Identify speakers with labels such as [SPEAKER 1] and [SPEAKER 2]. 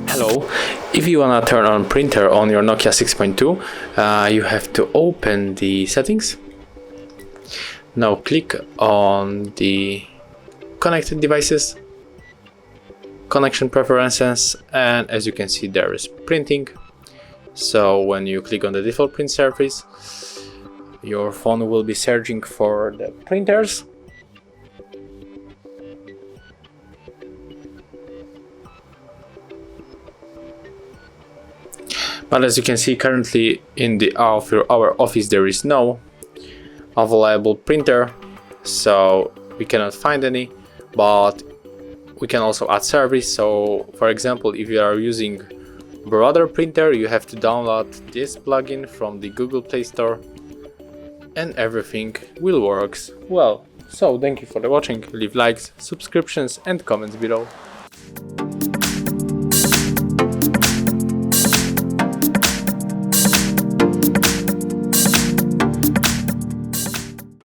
[SPEAKER 1] Hello, if you wanna turn on printer on your Nokia 6.2, you have to open the settings. Now click on the connected devices, connection preferences, and as you can see there is printing. So when you click on the default print surface, your phone will be searching for the printers. But as you can see, currently in our office there is no available printer, so we cannot find any, but we can also add service. So for example, if you are using Brother printer, you have to download this plugin from the Google Play Store and everything will work well. So thank you for the watching, leave likes, subscriptions and comments below.